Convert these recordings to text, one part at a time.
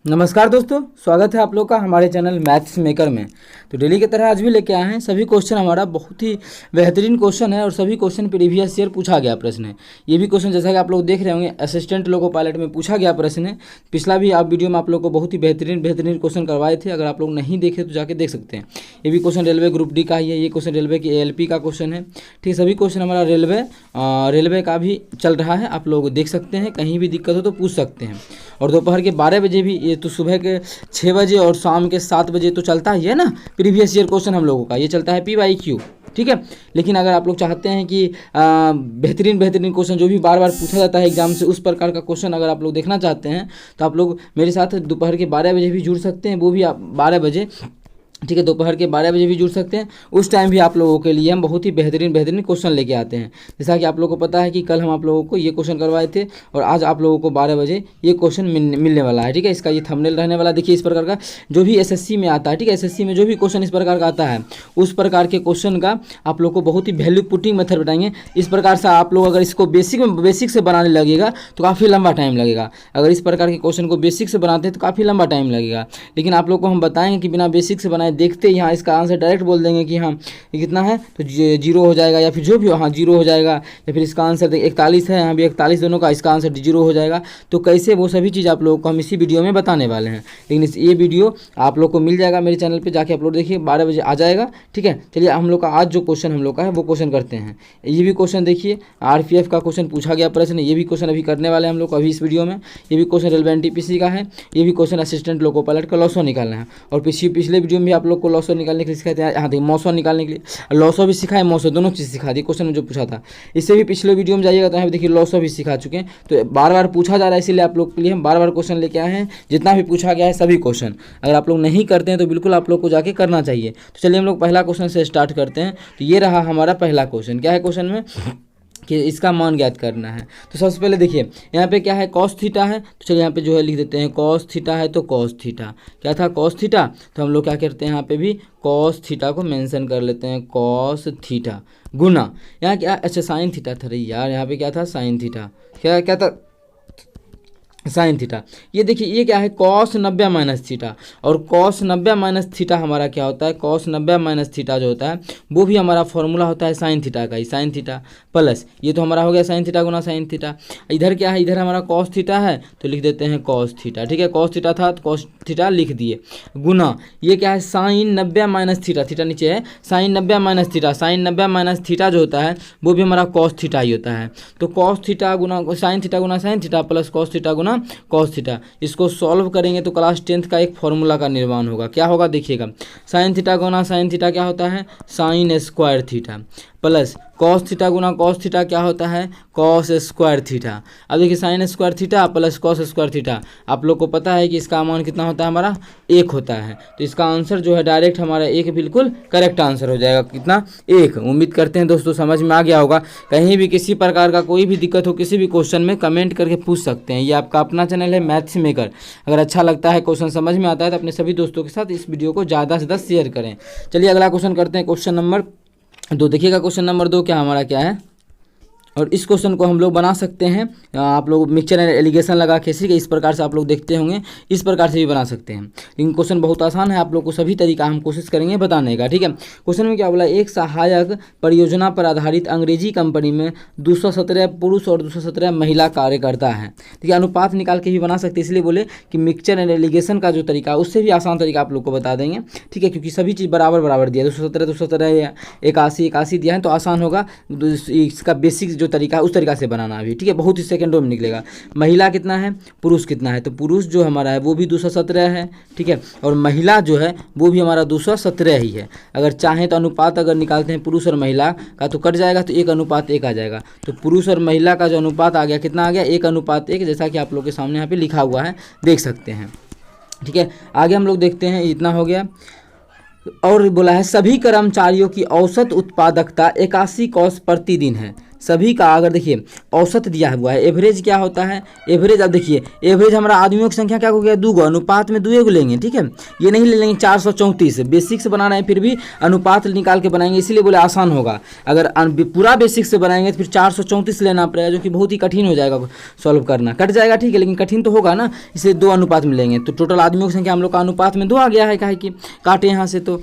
नमस्कार दोस्तों, स्वागत है आप लोग का हमारे चैनल मैथ्स मेकर में। तो डेली की तरह आज भी लेके आए हैं। सभी क्वेश्चन हमारा बहुत ही बेहतरीन क्वेश्चन है और सभी क्वेश्चन प्रीवियस ईयर पूछा गया प्रश्न है। ये भी क्वेश्चन जैसा कि आप लोग देख रहे होंगे असिस्टेंट लोको पायलट में पूछा गया प्रश्न है। पिछला भी आप वीडियो में आप लोग को बहुत ही बेहतरीन क्वेश्चन करवाए थे। अगर आप लोग नहीं देखे तो जाके देख सकते हैं। ये भी क्वेश्चन रेलवे ग्रुप डी का ही है। ये क्वेश्चन रेलवे की ALP का क्वेश्चन है। ठीक, सभी क्वेश्चन हमारा रेलवे का भी चल रहा है। आप लोग देख सकते हैं, कहीं भी दिक्कत हो तो पूछ सकते हैं। और दोपहर के 12 बजे भी, ये तो सुबह के 6 बजे और शाम के 7 बजे तो चलता ही है ना प्रीवियस ईयर क्वेश्चन हम लोगों का। ये चलता है PYQ, ठीक है। लेकिन अगर आप लोग चाहते हैं कि बेहतरीन क्वेश्चन जो भी बार बार पूछा जाता है एग्जाम से, उस प्रकार का क्वेश्चन अगर आप लोग देखना चाहते हैं तो आप लोग मेरे साथ दोपहर के 12 बजे भी जुड़ सकते हैं। वो भी आप 12 बजे, ठीक है, दोपहर के 12 बजे भी जुड़ सकते हैं। उस टाइम भी आप लोगों के लिए हम बहुत ही बेहतरीन क्वेश्चन लेके आते हैं। जैसा कि आप लोगों को पता है कि कल हम आप लोगों को ये क्वेश्चन करवाए थे और आज आप लोगों को 12 बजे ये क्वेश्चन मिलने वाला है। ठीक है, इसका ये थंबनेल रहने वाला। देखिए, इस प्रकार का जो भी SSC में आता है, ठीक है, SSC में जो भी क्वेश्चन इस प्रकार का आता है, उस प्रकार के क्वेश्चन का आप लोग को बहुत ही वैल्यू पुटिंग मेथड बताएंगे। इस प्रकार से आप लोग अगर इसको बेसिक से बनाने लगेगा तो काफ़ी लंबा टाइम लगेगा। अगर इस प्रकार के क्वेश्चन को बेसिक से बनाते हैं तो काफ़ी लंबा टाइम लगेगा। लेकिन आप लोग को हम बताएंगे कि बिना बेसिक से बनाए देखते यहाँ इसका आंसर डायरेक्ट बोल देंगे कि हाँ ये कितना है तो 0 हो जाएगा, या फिर जो भी हो, हाँ 0 हो जाएगा। या फिर इसका आंसर 41 है, यहाँ भी 41 दोनों का, इसका आंसर 0 हो जाएगा। तो कैसे, वो सभी चीज़ आप लोगों को हम इसी वीडियो में बताने वाले हैं। लेकिन ये वीडियो आप लोग को मिल जाएगा मेरे चैनल पर, जाके अपलोड देखिए, 12 बजे आ जाएगा। ठीक है, चलिए हम लोग का आज जो क्वेश्चन हम लोग का है वो क्वेश्चन करते हैं। ये भी क्वेश्चन देखिए, RPF का क्वेश्चन पूछा गया प्रश्न। ये भी क्वेश्चन अभी करने वाले हैं हम लोग अभी इस वीडियो में। ये भी क्वेश्चन रेलवे NTPC का है। ये भी क्वेश्चन असिस्टेंट लोको पायलट का लॉसो निकालना है। और पिछले वीडियो में भी आप लोग को लॉसो निकालने के लिए सिखाते हैं। हाँ देखिए, मौसो निकालने के लिए लॉसो भी सिखाए, मौसो दोनों चीज़ सिखा दी क्वेश्चन में जो पूछा था। इससे भी पिछले वीडियो में जाइएगा तो यहाँ देखिए लॉसो भी सिखा चुके हैं। तो बार बार पूछा जा रहा है, इसीलिए आप लोग के लिए हम बार बार क्वेश्चन लेके आए हैं। जितना भी पूछा गया है सभी क्वेश्चन अगर आप लोग नहीं करते हैं तो बिल्कुल आप लोग को जाके करना चाहिए। तो चलिए हम लोग पहला क्वेश्चन से स्टार्ट करते हैं। तो ये रहा हमारा पहला क्वेश्चन। क्या है क्वेश्चन में कि इसका मान ज्ञात करना है। तो सबसे पहले देखिए यहाँ पे क्या है, कॉस थीटा है। तो चलिए यहाँ पे जो है लिख देते हैं कॉस थीटा है। तो कॉस थीटा क्या था, कॉस थीटा। तो हम लोग क्या करते हैं, यहाँ पे भी कॉस थीटा को मेंशन कर लेते हैं, कॉस थीटा गुना यहाँ क्या, अच्छा साइन थीटा था। रही यार, यहाँ पे क्या था, साइन थीटा। क्या था, साइन थीटा। ये देखिए ये क्या है, कॉस 90 माइनस थीटा। और कॉस 90 माइनस थीटा हमारा क्या होता है, कॉस 90 माइनस थीटा जो होता है वो भी हमारा फॉर्मूला होता है साइन थीटा का ही। साइन थीटा प्लस ये तो हमारा हो गया साइन थीटा गुना साइन थीटा। इधर क्या है, इधर हमारा कॉस थीटा है तो लिख देते हैं कॉस थीटा। ठीक है, कॉस थीटा था तो कॉस थीटा लिख दिए, गुना ये क्या है, साइन 90 माइनस थीटा। थीटा नीचे है, sine 90 minus theta. Sine 90 minus theta जो होता है वो भी हमारा कॉस थीटा ही होता है। तो कॉस थीटा गुना sine theta plus cos theta गुना कॉस थीटा। इसको सॉल्व करेंगे तो क्लास 10th का एक फॉर्मूला का निर्माण होगा। क्या होगा देखिएगा, साइन थीटा गुना साइन थीटा क्या होता है, sine square theta plus cos theta गुना कॉस थीटा क्या होता है, कॉस स्क्वायर थीटा। अब देखिए sine square theta plus cos square theta, आप लोग को पता है कि इसका मान कितना होता है, हमारा 1 होता है। तो इसका आंसर जो है डायरेक्ट हमारा 1 बिल्कुल करेक्ट आंसर हो जाएगा। कितना, 1। उम्मीद करते हैं दोस्तों समझ में आ गया होगा। कहीं भी किसी प्रकार का कोई भी दिक्कत हो किसी भी क्वेश्चन में कमेंट करके पूछ सकते हैं। ये आपका अपना चैनल है मैथ्स मेकर। अगर अच्छा लगता है, क्वेश्चन समझ में आता है तो अपने सभी दोस्तों के साथ इस वीडियो को ज़्यादा से ज़्यादा शेयर करें। चलिए अगला क्वेश्चन करते हैं, क्वेश्चन नंबर 2। देखिएगा क्वेश्चन नंबर 2 क्या हमारा क्या है, और इस क्वेश्चन को हम लोग बना सकते हैं। आप लोग मिक्सचर एंड एलिगेशन लगा के सीखे, इस प्रकार से आप लोग देखते होंगे, इस प्रकार से भी बना सकते हैं। लेकिन क्वेश्चन बहुत आसान है, आप लोग को सभी तरीका हम कोशिश करेंगे बताने का। ठीक है, क्वेश्चन में क्या बोला, एक सहायक परियोजना पर आधारित अंग्रेजी कंपनी में 217 पुरुष और 217 महिला कार्य करता है। ठीक है, अनुपात निकाल के भी बना सकते हैं, इसलिए बोले कि मिक्सचर एंड एलिगेशन का जो तरीका है उससे भी आसान तरीका आप लोग को बता देंगे। ठीक है, क्योंकि सभी चीज़ बराबर दिया, 217 या 81 दिया है तो आसान होगा। इसका बेसिक जो तरीका है उस तरीका से बनाना भी। ठीक है, बहुत ही सेकंडों में निकलेगा। महिला कितना है, पुरुष कितना है, तो पुरुष जो हमारा है वो भी 217 है। ठीक है, और महिला जो है वो भी हमारा 217 ही है। अगर चाहें तो अनुपात अगर निकालते हैं पुरुष और महिला का तो कट जाएगा, तो 1:1 आ जाएगा। तो पुरुष और महिला का जो अनुपात आ गया, कितना आ गया, 1:1, जैसा कि आप लोग के सामने यहाँ पे लिखा हुआ है, देख सकते हैं। ठीक है, आगे हम लोग देखते हैं, इतना हो गया। और बोला है सभी कर्मचारियों की औसत उत्पादकता 81 कौस प्रतिदिन है। सभी का अगर देखिए औसत दिया हुआ है, एवरेज क्या होता है, एवरेज अब देखिए एवरेज हमारा आदमियों की संख्या क्या हो गया, 2 गो, अनुपात में 2 लेंगे, ठीक है। ये नहीं ले लेंगे 434, बेसिक से बना रहे हैं फिर भी अनुपात निकाल के बनाएंगे, इसीलिए बोले आसान होगा। अगर पूरा बेसिक से बनाएंगे तो फिर 434 लेना पड़ेगा, जो कि बहुत ही कठिन हो जाएगा सॉल्व करना, कट जाएगा ठीक है, लेकिन कठिन तो होगा ना, इसलिए 2 अनुपात में लेंगे। तो टोटल आदमियों की संख्या हम लोग का अनुपात में 2 आ गया है, काहे कि काटे यहाँ से तो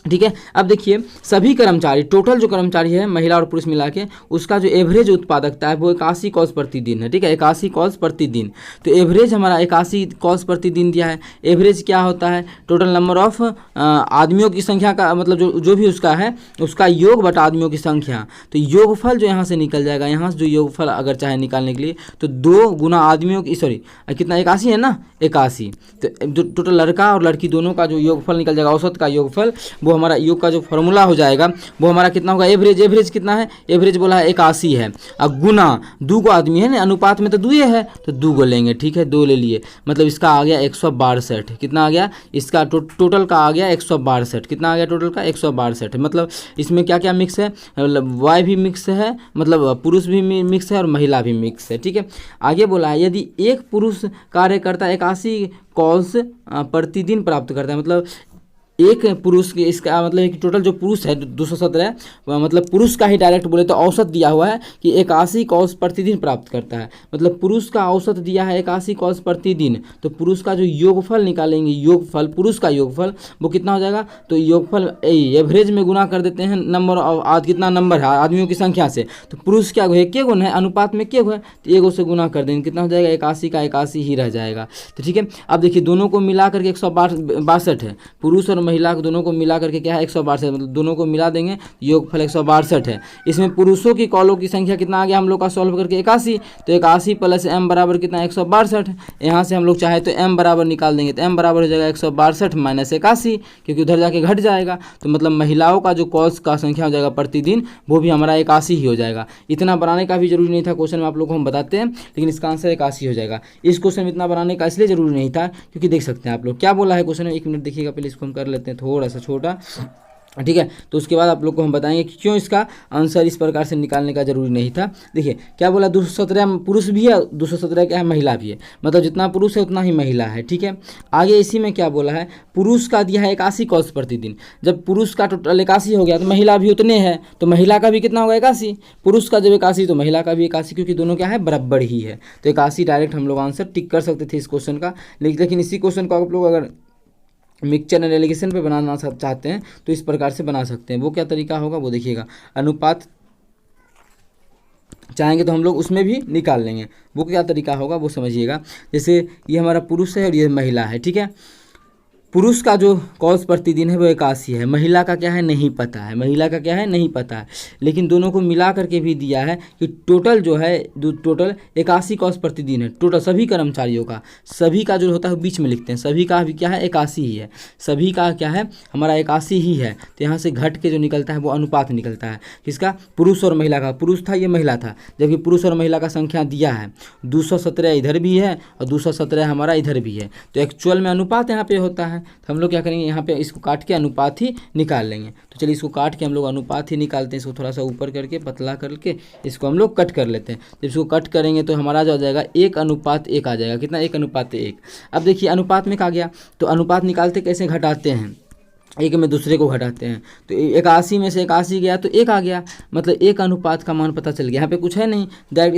ठीक है। अब देखिए सभी कर्मचारी, टोटल जो कर्मचारी है महिला और पुरुष मिला के, उसका जो एवरेज उत्पादकता है वो 81 कॉल्स प्रति दिन है, ठीक है, 81 कॉल्स प्रति दिन। तो एवरेज हमारा 81 कॉल्स प्रति दिन दिया है। एवरेज क्या होता है, टोटल नंबर ऑफ आदमियों की संख्या का मतलब जो भी उसका है उसका योग बटा आदमियों की संख्या। तो योगफल जो यहाँ से निकल जाएगा, यहाँ से जो योगफल अगर चाहे निकालने के लिए तो 2 गुना आदमियों की, सॉरी कितना 81 है ना, 81, तो जो टोटल लड़का और लड़की दोनों का जो योगफल निकल जाएगा, औसत का योगफल, वो हमारा योग का जो फॉर्मूला हो जाएगा वो हमारा कितना होगा, एवरेज कितना है, एवरेज बोला है 81 है, अब गुना 2 गो आदमी है ना, अनुपात में तो 2 है तो 2 गो लेंगे, ठीक है, 2 ले लिए, मतलब इसका आ गया 162, कितना आ गया इसका टोटल का आ गया 162, कितना आ गया टोटल का 162। मतलब इसमें क्या क्या मिक्स है, मतलब वाई भी मिक्स है, मतलब पुरुष भी मिक्स है और महिला भी मिक्स है, ठीक है। आगे बोला है यदि एक पुरुष कार्य करता 81 कॉल्स प्रतिदिन प्राप्त करता है, मतलब एक पुरुष के, इसका मतलब कि टोटल जो पुरुष है 217, मतलब पुरुष का ही डायरेक्ट बोले तो औसत दिया हुआ है कि 81 कॉल्स प्रतिदिन प्राप्त करता है, मतलब पुरुष का औसत दिया है 81 कॉल्स प्रतिदिन। तो पुरुष का जो योगफल निकालेंगे, योगफल पुरुष का योगफल वो कितना हो जाएगा, तो योगफल एवरेज में गुना कर देते हैं नंबर आज कितना नंबर है आदमियों की संख्या से, तो पुरुष क्या है, के गुण है, अनुपात में के है, तो 1 से गुना कर देंगे, कितना हो जाएगा 81 का 81 ही रह जाएगा। तो ठीक है, अब देखिए दोनों को मिला करके 162 है, पुरुष और महिला दोनों को मिला करके क्या है 162, मतलब दोनों को मिला देंगे योगफल 162 है। इसमें पुरुषों की कॉलों की संख्या कितना आ गया हम लोग का सॉल्व करके 81, तो 81 प्लस m बराबर कितना 162, यहाँ से हम लोग चाहे तो m बराबर निकाल देंगे, तो m बराबर हो जाएगा 162 माइनस 81, क्योंकि उधर जाके घट जाएगा, तो मतलब महिलाओं का जो कॉल्स का संख्या हो जाएगा प्रतिदिन वो भी हमारा 81 ही हो जाएगा। इतना बनाने का भी जरूरी नहीं था, क्वेश्चन में आप लोग को हम बताते हैं, लेकिन इसका आंसर 81 हो जाएगा। इस क्वेश्चन में इतना बनाने का इसलिए जरूरी नहीं था क्योंकि देख सकते हैं आप लोग क्या बोला है क्वेश्चन में, 1 मिनट देखिएगा पहले, इसको हम कर लेते हैं थोड़ा सा छोटा, ठीक है। तो उसके बाद आप लोग को हम बताएंगे कि क्यों इसका आंसर इस प्रकार से निकालने का जरूरी नहीं था। देखिए क्या बोला, 217 पुरुष भी है, 217 क्या है महिला भी है, मतलब जितना पुरुष है उतना ही महिला है, ठीक है। आगे इसी में क्या बोला है, पुरुष का दिया है 81 कॉल्स प्रतिदिन, जब पुरुष का टोटल 81 हो गया तो महिला भी उतने हैं, तो महिला का भी कितना होगा 81, पुरुष का जब 81 तो महिला का भी 81, क्योंकि दोनों क्या है बराबर ही है, तो 81 डायरेक्ट हम लोग आंसर टिक कर सकते थे इस क्वेश्चन का। लेकिन इसी क्वेश्चन को आप लोग अगर मिक्सचर एंड एलिगेशन पे बनाना चाहते हैं तो इस प्रकार से बना सकते हैं। वो क्या तरीका होगा वो देखिएगा, अनुपात चाहेंगे तो हम लोग उसमें भी निकाल लेंगे, वो क्या तरीका होगा वो समझिएगा। जैसे ये हमारा पुरुष है और ये महिला है, ठीक है। पुरुष का जो कॉल्स प्रतिदिन है वो 81 है, महिला का क्या है नहीं पता है, महिला का क्या है नहीं पता है, लेकिन दोनों को मिला करके भी दिया है कि टोटल जो है टोटल 81 कॉल्स प्रतिदिन है, टोटल सभी कर्मचारियों का, सभी का जो होता है बीच में लिखते हैं, सभी का भी क्या है 81 ही है, सभी का क्या है हमारा 81 ही है। तो यहाँ से घट के जो निकलता है वो अनुपात निकलता है, किसका, पुरुष और महिला का, पुरुष था ये महिला था, जबकि पुरुष और महिला का संख्या दिया है 217 इधर भी है और 217 हमारा इधर भी है, तो एक्चुअल में अनुपात यहाँ पे होता है, तो हम लोग क्या करेंगे यहाँ पे इसको काट के अनुपात ही निकाल लेंगे। तो चलिए इसको काट के हम लोग अनुपात ही निकालते हैं, इसको थोड़ा सा ऊपर करके पतला करके इसको हम लोग कट कर लेते हैं। जब इसको कट करेंगे तो हमारा जो आ जाएगा 1:1 आ जाएगा, कितना 1:1। अब देखिए अनुपात में क्या गया, तो अनुपात निकालते कैसे घटाते हैं, एक में दूसरे को घटाते हैं, तो 81 में से 81 गया तो 1 आ गया, मतलब 1 अनुपात का मान पता चल गया। यहाँ पे कुछ है नहीं, डायरेक्ट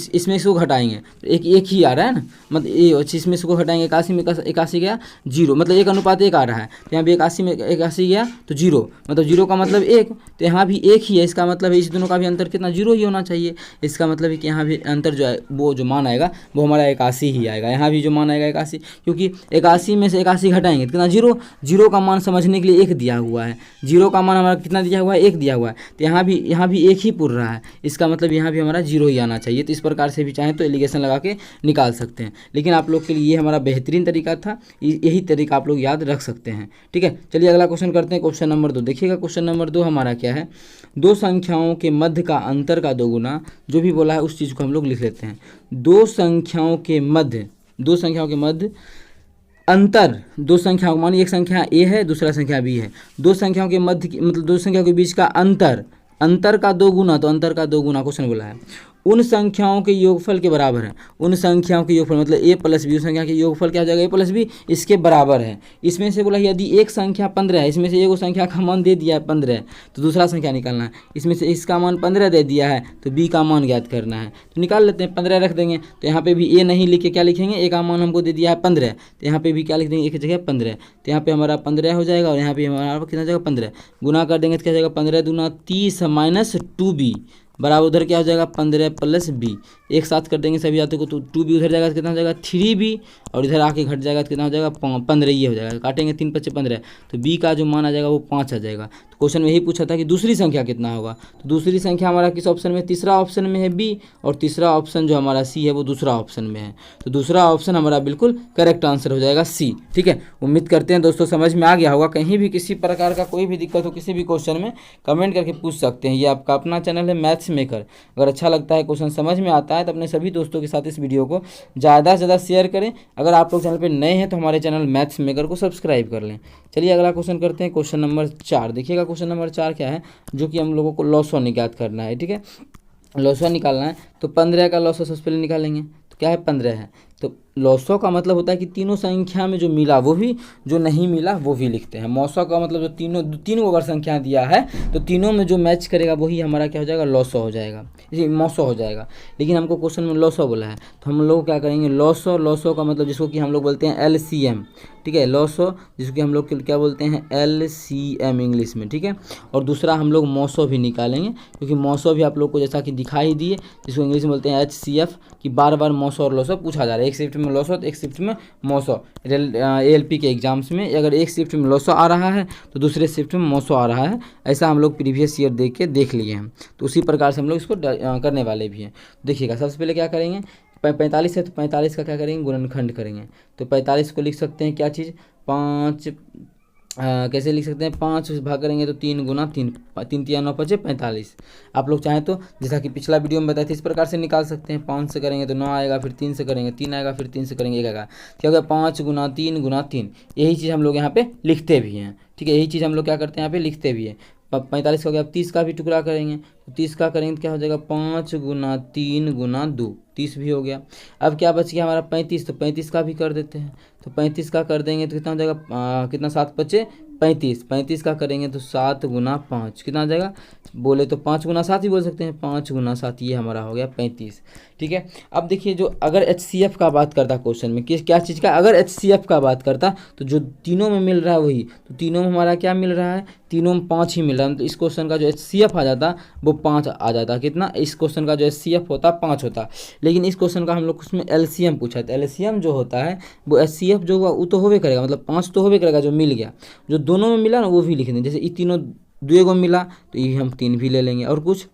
इसमें इसको घटाएंगे तो एक ही आ रहा है ना, मतलब इसमें इसको घटाएंगे, 81 में 81 गया 0, मतलब 1:1 आ रहा है, तो यहाँ भी 81 में 81 गया तो 0, मतलब 0 का मतलब 1, तो यहाँ भी 1 ही है, इसका मतलब है इस दोनों का भी अंतर कितना 0 ही होना चाहिए। इसका मतलब है कि यहाँ भी अंतर जो है वो जो मान आएगा वो हमारा 81 ही आएगा, यहाँ भी जो मान आएगा 81, क्योंकि 81 में से 81 घटाएंगे कितना 0, 0 का मान समझने के लिए 1 दिया हुआ है, 0 का मान हमारा कितना दिया हुआ है 1 दिया हुआ है, तो यहाँ भी 1 ही पुर रहा है, इसका मतलब यहाँ भी हमारा 0 ही आना चाहिए। तो इस प्रकार से भी चाहें तो एलिगेशन लगा के निकाल सकते हैं, लेकिन आप लोग के लिए ये हमारा बेहतरीन तरीका था, यही तरीका आप लोग याद रख सकते हैं, ठीक है। चलिए अगला क्वेश्चन करते हैं, क्वेश्चन नंबर 2 देखिएगा। क्वेश्चन नंबर 2 हमारा क्या है, 2 संख्याओं के मध्य का अंतर का 2 गुना, जो भी बोला है उस चीज़ को हम लोग लिख लेते हैं। 2 संख्याओं के मध्य अंतर, 2 संख्याओं मानिए एक संख्या a है दूसरा संख्या b है, 2 संख्याओं के मध्य मतलब 2 संख्याओं के बीच का अंतर अंतर का 2 गुना, तो अंतर का 2 गुना क्वेश्चन बोला है। उन संख्याओं के योगफल के बराबर है, उन संख्याओं के योगफल मतलब a प्लस बी, उस संख्या के योगफल क्या हो जाएगा, a प्लस बी, इसके बराबर है। इसमें से बोला यदि एक संख्या 15 है, इसमें से एक संख्या का मान दे दिया है 15 है, तो दूसरा संख्या निकालना है। इसमें से इसका मान 15 दे दिया है तो b का मान ज्ञात करना है। तो निकाल लेते हैं, 15 रख देंगे, तो यहाँ पे भी a नहीं लिख के क्या लिखेंगे, a का मान हमको दे दिया है 15, तो यहाँ पे भी क्या लिख देंगे, एक जगह 15, तो यहाँ पे हमारा 15 हो जाएगा और यहाँ पे हमारा कितना जाएगा 15, गुना कर देंगे तो क्या जाएगा 15 दूना 30 माइनस 2b बराबर उधर क्या हो जाएगा 15 प्लस बी, एक साथ कर देंगे सभी जाते को, तो 2b उधर जाएगा तो कितना हो जाएगा 3b और इधर आके घट जाएगा तो कितना हो जाएगा 15, ये हो जाएगा, काटेंगे 3 5 15, तो b का जो मान आ जाएगा वो 5 आ जाएगा। तो क्वेश्चन में यही पूछा था कि दूसरी संख्या कितना होगा, तो दूसरी संख्या हमारा किस ऑप्शन में, तीसरा ऑप्शन में है b और तीसरा ऑप्शन जो हमारा c है वो दूसरा ऑप्शन में है, तो दूसरा ऑप्शन हमारा बिल्कुल करेक्ट आंसर हो जाएगा c। ठीक है, उम्मीद करते हैं दोस्तों समझ में आ गया होगा। कहीं भी किसी प्रकार का कोई भी दिक्कत हो किसी भी क्वेश्चन में कमेंट करके पूछ सकते हैं। ये आपका अपना चैनल है मैथ्स मेकर। अगर अच्छा लगता है, क्वेश्चन समझ में आता है तो अपने सभी दोस्तों के साथ इस वीडियो को ज़्यादा से ज़्यादा शेयर करें। अगर आप लोग चैनल पर नए हैं तो हमारे चैनल मैथ्स मेकर को सब्सक्राइब कर लें। चलिए अगला क्वेश्चन करते हैं, क्वेश्चन नंबर 4। देखिएगा क्वेश्चन नंबर 4 क्या है, जो कि हम लोगों को लॉस निकाल करना है। ठीक है, लॉस निकालना है तो 15 का लॉस सबसे पहले निकालेंगे, तो क्या है 15 है, तो लॉसो का मतलब होता है कि तीनों संख्या में जो मिला वो भी, जो नहीं मिला वो भी लिखते हैं। मौसो का मतलब जो तीनों अगर संख्या दिया है तो तीनों में जो मैच करेगा वही हमारा क्या हो जाएगा, लॉसो हो जाएगा, इसी मौसो हो जाएगा। लेकिन हमको क्वेश्चन में लॉसो बोला है तो हम लोग क्या करेंगे, लॉसो का मतलब जिसको कि हम लोग बोलते हैं LCM। ठीक है, लॉसो जिसको कि हम लोग क्या बोलते हैं LCM इंग्लिश में। ठीक है, और दूसरा हम लोग मौसो भी निकालेंगे, क्योंकि मौसो भी आप लोग को जैसा कि दिखाई दिए, जिसको इंग्लिश में बोलते हैं HCF, कि बार बार मौसो और लॉसो पूछा जा रहा है। एक शिफ्ट में लॉसो तो एक शिफ्ट में मौसो। ALP के एग्जाम्स में अगर एक शिफ्ट में लॉसो आ रहा है तो दूसरे शिफ्ट में मौसो आ रहा है, ऐसा हम लोग प्रीवियस ईयर देख लिए हैं, तो उसी प्रकार से हम लोग इसको करने वाले भी हैं। देखिएगा सबसे पहले क्या करेंगे, 45 है तो 45 का क्या करेंगे, गुणनखंड करेंगे। तो 45 को लिख सकते हैं क्या चीज़, 5 कैसे लिख सकते हैं, 5 भाग करेंगे तो 3 गुना 3, 3 3 9 5 45। आप लोग चाहें तो जैसा कि पिछला वीडियो में बताए थे इस प्रकार से निकाल सकते हैं। 5 से करेंगे तो 9 आएगा, फिर 3 से करेंगे 3 आएगा, फिर 3 से करेंगे 1 आएगा, क्या होगा 5 गुना 3 गुना 3। यही चीज़ हम लोग यहाँ पे लिखते भी हैं। ठीक है, यही चीज़ हम लोग क्या करते हैं यहाँ पे लिखते भी हैं। 45 का हो गया, अब 30 का भी टुकड़ा करेंगे, तो 30 का करेंगे तो क्या हो जाएगा 5 गुना 3 गुना 2, 30 भी हो गया। अब क्या बच गया हमारा 35, तो 35 का भी कर देते हैं, तो 35 का कर देंगे तो कितना हो जाएगा, कितना 7 बचे 35, 35 का करेंगे तो 7 गुना 5 कितना आ जाएगा, बोले तो 5 गुना 7 ही बोल सकते हैं, 5 गुना 7 ये हमारा हो गया 35। ठीक है, अब देखिए जो अगर HCF का बात करता क्वेश्चन में, किस क्या चीज़ का, अगर HCF का बात करता तो जो तीनों में मिल रहा है वही, तो तीनों में हमारा क्या मिल रहा है, तीनों में 5 ही मिल रहा है, तो इस क्वेश्चन का जो HCF आ जाता वो 5 आ जाता। कितना, इस क्वेश्चन का जो HCF होता 5 होता। लेकिन इस क्वेश्चन का हम लोग उसमें LCM पूछा है, तो LCM जो होता है वो HCF जो हुआ वो तो होवे करेगा, मतलब 5 तो होवे करेगा जो मिल गया, जो दोनों में मिला ना वो भी लिख दें। जैसे ये तीनों 2 को मिला तो ये हम 3 भी ले लेंगे, और कुछ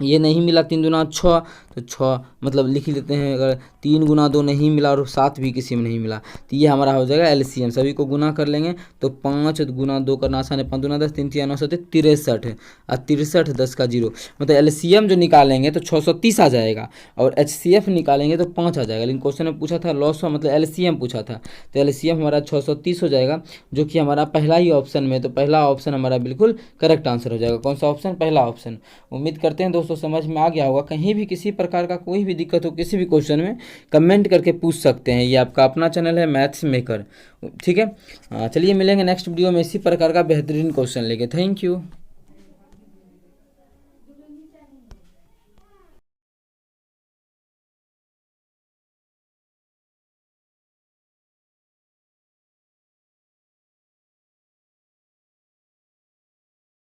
ये नहीं मिला 3 दूना 6 तो 6 मतलब लिख लेते हैं। अगर 3 गुना 2 नहीं मिला और 7 भी किसी में नहीं मिला तो ये हमारा हो जाएगा LCM। सभी को गुना कर लेंगे तो 5 गुना 2 करना आसान है, 5 दूना 10, 3 3 9 7 63 है, और 63 10 का 0, मतलब LCM जो निकालेंगे तो 630 आ जाएगा, और HCF निकालेंगे तो 5 आ जाएगा। लेकिन क्वेश्चन में पूछा था लॉस मतलब LCM पूछा था, तो LCM हमारा 630 हो जाएगा, जो कि हमारा पहला ही ऑप्शन में, तो पहला ऑप्शन हमारा बिल्कुल करेक्ट आंसर हो जाएगा। कौन सा ऑप्शन, पहला ऑप्शन। उम्मीद करते हैं दोस्तों समझ में आ गया होगा। कहीं भी किसी प्रकार का कोई भी दिक्कत हो किसी भी क्वेश्चन में कमेंट करके पूछ सकते हैं। ये आपका अपना चैनल है मैथ्स मेकर। ठीक है, चलिए मिलेंगे नेक्स्ट वीडियो में इसी प्रकार का बेहतरीन क्वेश्चन लेके। Thank you.